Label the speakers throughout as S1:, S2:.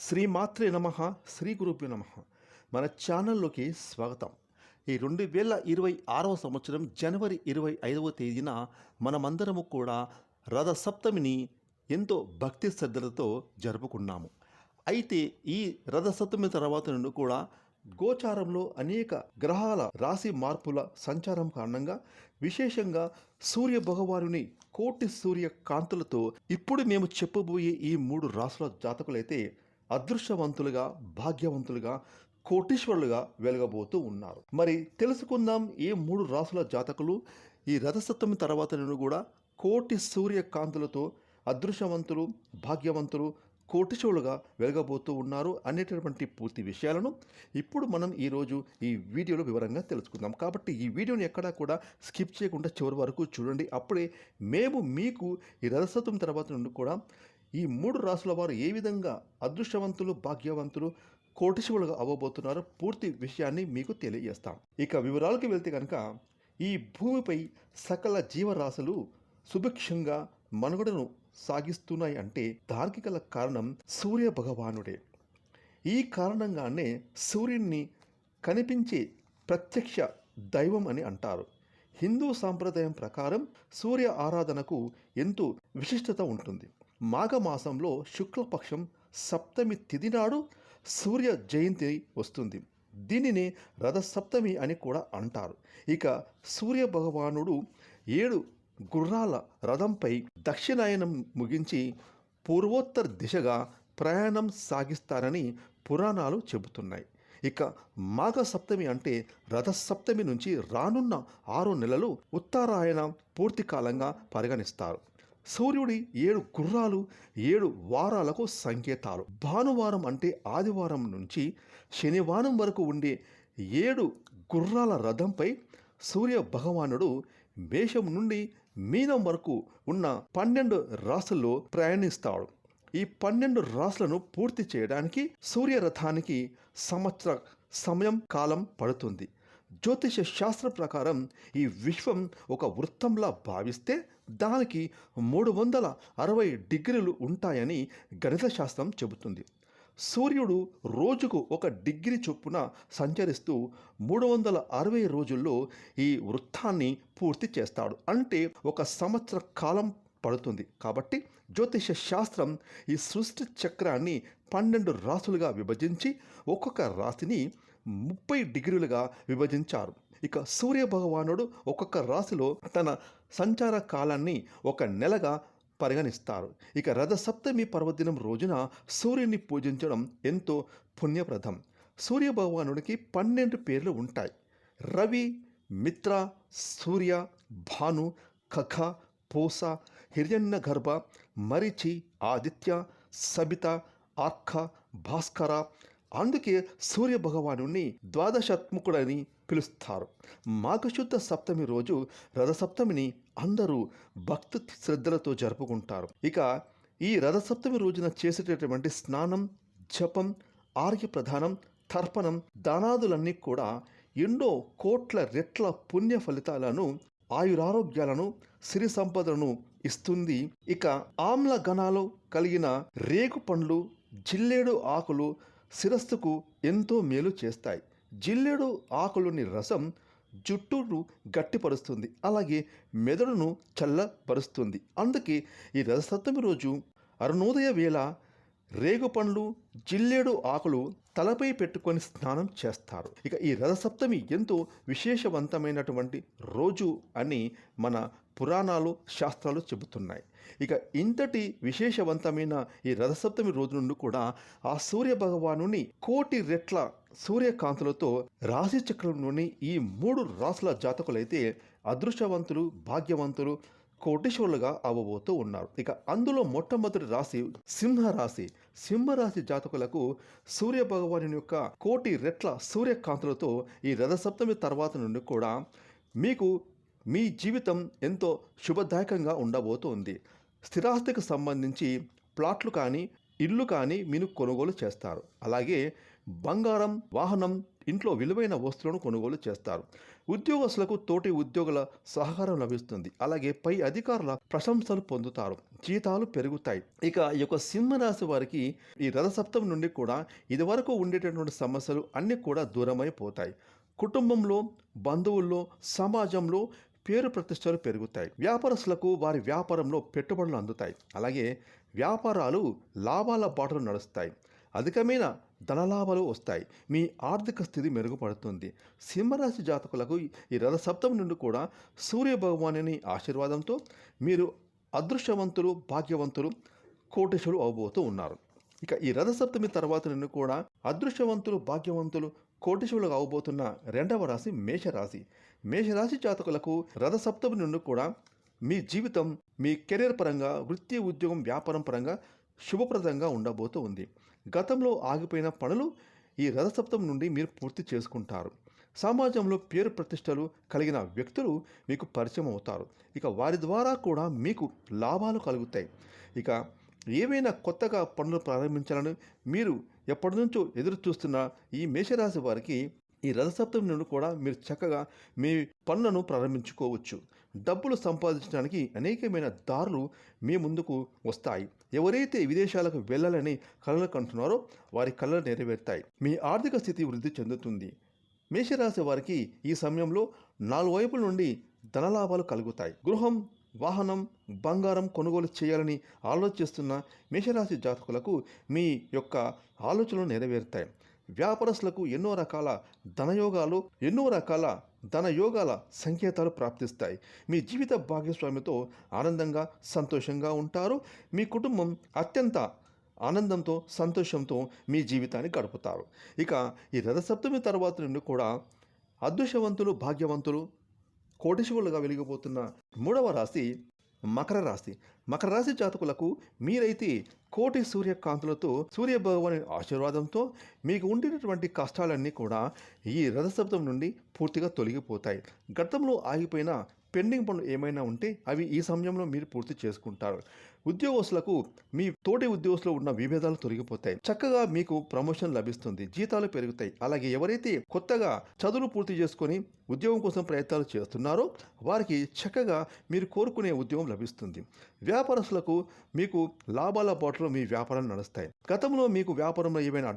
S1: శ్రీమాత్రే నమః. శ్రీ గురుభ్యో నమః. మన ఛానల్లోకి స్వాగతం. ఈ 2026వ సంవత్సరం జనవరి 25వ తేదీన మనమందరము కూడా రథసప్తమిని ఎంతో భక్తి శ్రద్ధలతో జరుపుకున్నాము. అయితే ఈ రథసప్తమి తర్వాత నుండి కూడా గోచారంలో అనేక గ్రహాల రాశి మార్పుల సంచారం కారణంగా విశేషంగా సూర్య భగవానుని కోటి సూర్య కాంతులతో ఇప్పుడు మేము చెప్పబోయే ఈ 3 రాశుల జాతకులైతే అదృష్టవంతులుగా, భాగ్యవంతులుగా, కోటీశ్వరులుగా వెలగబోతూ ఉన్నారు. మరి తెలుసుకుందాం ఏ 3 రాసుల జాతకులు ఈ రథసప్తమి తర్వాత నుండి కూడా కోటి సూర్య కాంతులతో అదృష్టవంతులు, భాగ్యవంతులు, కోటీశ్వరులుగా వెలగబోతూ ఉన్నారు అనేటటువంటి పూర్తి విషయాలను ఇప్పుడు మనం ఈరోజు ఈ వీడియోలో వివరంగా తెలుసుకుందాం. కాబట్టి ఈ వీడియోని ఎక్కడా కూడా స్కిప్ చేయకుండా చివరి వరకు చూడండి. అప్పుడే మేము మీకు ఈ రథసప్తమి తర్వాత నుండి కూడా ఈ 3 రాసుల వారు ఏ విధంగా అదృష్టవంతులు, భాగ్యవంతులు, కోటీశ్వరులుగా అవ్వబోతున్నారో పూర్తి విషయాన్ని మీకు తెలియజేస్తాం. ఇక వివరాలకు వెళ్తే కనుక ఈ భూమిపై సకల జీవరాశులు సుభిక్షంగా మనుగడను సాగిస్తున్నాయి అంటే దానికి గల కారణం సూర్య భగవానుడే. ఈ కారణంగానే సూర్యుడిని కనిపించే ప్రత్యక్ష దైవం అని అంటారు. హిందూ సాంప్రదాయం ప్రకారం సూర్య ఆరాధనకు ఎంతో విశిష్టత ఉంటుంది. మాఘమాసంలో శుక్లపక్షం సప్తమి తిథి నాడు సూర్య జయంతి వస్తుంది. దీనిని రథసప్తమి అని కూడా అంటారు. ఇక సూర్య భగవానుడు 7 గుర్రాల రథంపై దక్షిణాయనం ముగించి పూర్వోత్తర దిశగా ప్రయాణం సాగిస్తారని పురాణాలు చెబుతున్నాయి. ఇక మాఘ సప్తమి అంటే రథసప్తమి నుంచి రానున్న 6 నెలలు ఉత్తరాయణ పూర్తి కాలంగా పరిగణిస్తారు. సూర్యుడి 7 గుర్రాలు 7 వారాలకు సంకేతాలు. భానువారం అంటే ఆదివారం నుంచి శనివారం వరకు ఉండే 7 గుర్రాల రథంపై సూర్య భగవానుడు మేషం నుండి మీనం వరకు ఉన్న 12 రాశుల్లో ప్రయాణిస్తాడు. ఈ 12 రాశులను పూర్తి చేయడానికి సూర్యరథానికి సంవత్సర సమయం కాలం పడుతుంది. జ్యోతిష శాస్త్ర ప్రకారం ఈ విశ్వం ఒక వృత్తంలా భావిస్తే దానికి 360 డిగ్రీలు ఉంటాయని గణిత శాస్త్రం చెబుతుంది. సూర్యుడు రోజుకు 1 డిగ్రీ చొప్పున సంచరిస్తూ 360 రోజుల్లో ఈ వృత్తాన్ని పూర్తి చేస్తాడు. అంటే 1 సంవత్సర కాలం పడుతుంది. కాబట్టి జ్యోతిష శాస్త్రం ఈ సృష్టి చక్రాన్ని 12 రాశులుగా విభజించి ఒక్కొక్క రాశిని 30 డిగ్రీలుగా విభజించారు. ఇక సూర్య భగవానుడు ఒక్కొక్క రాశిలో తన సంచార కాలాన్ని 1 నెలగా పరిగణిస్తారు. ఇక రథసప్తమి పర్వదినం రోజున సూర్యుని పూజించడం ఎంతో పుణ్యప్రదం. సూర్య భగవానుడికి 12 పేర్లు ఉంటాయి. రవి, మిత్ర, సూర్య, భాను, ఖగ, పూస, హిరణ్యగర్భ, మరిచి, ఆదిత్య, సబిత, ఆర్క, భాస్కర. అందుకే సూర్య భగవానుని ద్వాదశాత్మకుడని పిలుస్తారు. మాఘశుద్ధ సప్తమి రోజు రథసప్తమిని అందరూ భక్తి శ్రద్ధలతో జరుపుకుంటారు. ఇక ఈ రథసప్తమి రోజున చేసేటటువంటి స్నానం, జపం, ఆర్ఘ్య ప్రదానం, తర్పణం, దానాదులన్నీ కూడా ఎన్నో కోట్ల రెట్ల పుణ్య ఫలితాలను, ఆయురారోగ్యాలను, సిరి సంపదలను ఇస్తుంది. ఇక ఆమ్ల గణాలు కలిగిన రేగు పండ్లు, జిల్లేడు ఆకులు శిరస్సుకు ఎంతో మేలు చేస్తాయి. జిల్లేడు ఆకులోని రసం జుట్టును గట్టిపరుస్తుంది, అలాగే మెదడును చల్లపరుస్తుంది. అందుకే ఈ రథసప్తమి రోజు అరుణోదయ వేళ రేగుపండ్లు, జిల్లేడు ఆకులు తలపై పెట్టుకొని స్నానం చేస్తారు. ఇక ఈ రథసప్తమి ఎంతో విశేషవంతమైనటువంటి రోజు అని మన పురాణాలు, శాస్త్రాలు చెబుతున్నాయి. ఇక ఇంతటి విశేషవంతమైన ఈ రథసప్తమి రోజు నుండి కూడా ఆ సూర్య భగవానుని కోటి రెట్ల సూర్యకాంతులతో రాశి చక్రంలోని ఈ 3 రాసుల జాతకులైతే అదృష్టవంతులు, భాగ్యవంతులు, కోటీశ్వరులుగా అవ్వబోతూ ఉన్నారు. ఇక అందులో మొట్టమొదటి రాశి సింహరాశి. సింహరాశి జాతకులకు సూర్య భగవాను యొక్క కోటి రెట్ల సూర్యకాంతులతో ఈ రథసప్తమి తర్వాత నుండి కూడా మీకు మీ జీవితం ఎంతో శుభదాయకంగా ఉండబోతోంది. స్థిరాస్తికి సంబంధించి ప్లాట్లు కానీ, ఇల్లు కానీ మీరు కొనుగోలు చేస్తారు. అలాగే బంగారం, వాహనం, ఇంట్లో విలువైన వస్తువులను కొనుగోలు చేస్తారు. ఉద్యోగస్తులకు తోటి ఉద్యోగుల సహకారం లభిస్తుంది. అలాగే పై అధికారుల ప్రశంసలు పొందుతారు. జీతాలు పెరుగుతాయి. ఇక ఈ యొక్క సింహరాశి వారికి ఈ రథసప్తమి నుండి కూడా ఇదివరకు ఉండేటటువంటి సమస్యలు అన్నీ కూడా దూరమైపోతాయి. కుటుంబంలో, బంధువుల్లో, సమాజంలో పేరు ప్రతిష్టలు పెరుగుతాయి. వ్యాపారస్తులకు వారి వ్యాపారంలో పెట్టుబడులు అందుతాయి. అలాగే వ్యాపారాలు లాభాల బాటలు నడుస్తాయి. అధికమైన ధనలాభాలు వస్తాయి. మీ ఆర్థిక స్థితి మెరుగుపడుతుంది. సింహరాశి జాతకులకు ఈ రథసప్తమి నుండి కూడా సూర్య భగవానుని ఆశీర్వాదంతో మీరు అదృష్టవంతులు, భాగ్యవంతులు, కోటీశ్వరులు అవబోతూ ఉన్నారు. ఇక ఈ రథసప్తమి తర్వాత నుండి కూడా అదృష్టవంతులు, భాగ్యవంతులు, కోటీశ్వరులు అవబోతున్న రెండవ రాశి మేషరాశి. మేషరాశి జాతకులకు రథసప్తమి నుండి కూడా మీ జీవితం, మీ కెరీర్ పరంగా, వృత్తి, ఉద్యోగం, వ్యాపారం పరంగా శుభప్రదంగా ఉండబోతూ ఉంది. గతంలో ఆగిపోయిన పనులు ఈ రథసప్తమి నుండి మీరు పూర్తి చేసుకుంటారు. సమాజంలో పేరు ప్రతిష్టలు కలిగిన వ్యక్తులు మీకు పరిచయం అవుతారు. ఇక వారి ద్వారా కూడా మీకు లాభాలు కలుగుతాయి. ఇక ఏవైనా కొత్తగా పనులు ప్రారంభించాలని మీరు ఎప్పటి నుంచో ఎదురు చూస్తున్న ఈ మేషరాశి వారికి ఈ రథసప్తమి నుండి కూడా మీరు చక్కగా మీ పనులను ప్రారంభించుకోవచ్చు. డబ్బులు సంపాదించడానికి అనేకమైన దారులు మీ ముందుకు వస్తాయి. ఎవరైతే విదేశాలకు వెళ్ళాలని కలలు కంటున్నారో వారి కలలు నెరవేరుతాయి. మీ ఆర్థిక స్థితి వృద్ధి చెందుతుంది. మేషరాశి వారికి ఈ సమయంలో 4 వైపుల నుండి ధనలాభాలు కలుగుతాయి. గృహం, వాహనం, బంగారం కొనుగోలు చేయాలని ఆలోచిస్తున్న మేషరాశి జాతకులకు మీ యొక్క ఆలోచనలు నెరవేరుతాయి. వ్యాపారస్తులకు ఎన్నో రకాల ధనయోగాల సంకేతాలు ప్రాప్తిస్తాయి. మీ జీవిత భాగస్వామితో ఆనందంగా, సంతోషంగా ఉంటారు. మీ కుటుంబం అత్యంత ఆనందంతో, సంతోషంతో మీ జీవితాన్ని గడుపుతారు. ఇక ఈ రథసప్తమి తర్వాత నుండి కూడా అదృష్టవంతులు, భాగ్యవంతులు, కోటీశ్వరులుగా వెలిగిపోతున్న మూడవ రాశి మకర రాశి. మకర రాశి జాతకులకు మీరైతే కోటి సూర్యకాంతులతో, సూర్య భగవాని ఆశీర్వాదంతో మీకు ఉండినటువంటి కష్టాలన్నీ కూడా ఈ రథసప్తమి నుండి పూర్తిగా తొలగిపోతాయి. గతంలో ఆగిపోయిన పెండింగ్ పనులు ఏమైనా ఉంటే అవి ఈ సమయంలో మీరు పూర్తి చేసుకుంటారు. ఉద్యోగస్తులకు మీ తోటి ఉద్యోగస్తులు ఉన్న విభేదాలు తొలగిపోతాయి. చక్కగా మీకు ప్రమోషన్ లభిస్తుంది. జీతాలు పెరుగుతాయి. అలాగే ఎవరైతే కొత్తగా చదువులు పూర్తి చేసుకొని ఉద్యోగం కోసం ప్రయత్నాలు చేస్తున్నారో వారికి చక్కగా మీరు కోరుకునే ఉద్యోగం లభిస్తుంది. వ్యాపారస్తులకు మీకు లాభాల బాటలో మీ వ్యాపారాలు నడుస్తాయి. గతంలో మీకు వ్యాపారంలో ఏవైనా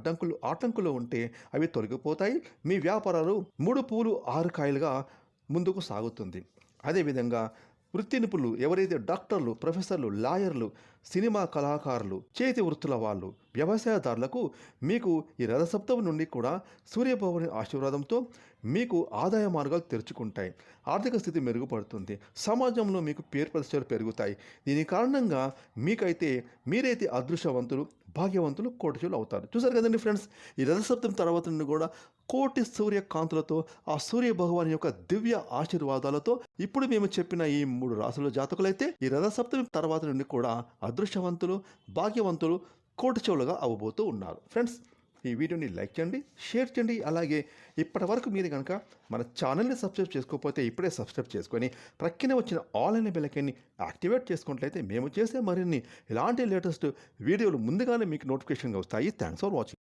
S1: ఆటంకులు ఉంటే అవి తొలగిపోతాయి. మీ వ్యాపారాలు 3 పూలు 6 కాయలుగా ముందుకు సాగుతుంది. అదేవిధంగా వృత్తి నిపుణులు, ఎవరైతే డాక్టర్లు, ప్రొఫెసర్లు, లాయర్లు, సినిమా కళాకారులు, చేతి వృత్తుల వాళ్ళు, వ్యవసాయదారులకు మీకు ఈ రథసప్తమి నుండి కూడా సూర్యభగవాని ఆశీర్వాదంతో మీకు ఆదాయ మార్గాలు తెరుచుకుంటాయి. ఆర్థిక స్థితి మెరుగుపడుతుంది. సమాజంలో మీకు పేరు ప్రతిష్టలు పెరుగుతాయి. దీని కారణంగా మీరైతే అదృష్టవంతులు, భాగ్యవంతులు, కోటీశ్వరులు అవుతారు. చూసారు కదండి ఫ్రెండ్స్, ఈ రథసప్తమి తర్వాత నుండి కూడా కోటి సూర్యకాంతులతో, ఆ సూర్య భగవాన్ యొక్క దివ్య ఆశీర్వాదాలతో ఇప్పుడు మేము చెప్పిన ఈ 3 రాశుల జాతకులైతే ఈ రథసప్తమి తర్వాత నుండి కూడా అదృష్టవంతులు, భాగ్యవంతులు, కోటీశ్వరులుగా అవ్వబోతూ ఉన్నారు. ఫ్రెండ్స్, ఈ వీడియోని లైక్ చేయండి, షేర్ చేయండి. అలాగే ఇప్పటి వరకు మీరు కనుక మన ఛానల్ని సబ్స్క్రైబ్ చేసుకోకపోతే ఇప్పుడే సబ్స్క్రైబ్ చేసుకొని ప్రక్కనే వచ్చిన ఆల్ అనే బెల్ ఐకాన్ని యాక్టివేట్ చేసుకున్నట్లయితే మేము చేసే మరిన్ని ఇలాంటి లేటెస్ట్ వీడియోలు ముందుగానే మీకు నోటిఫికేషన్గా వస్తాయి. Thanks for watching.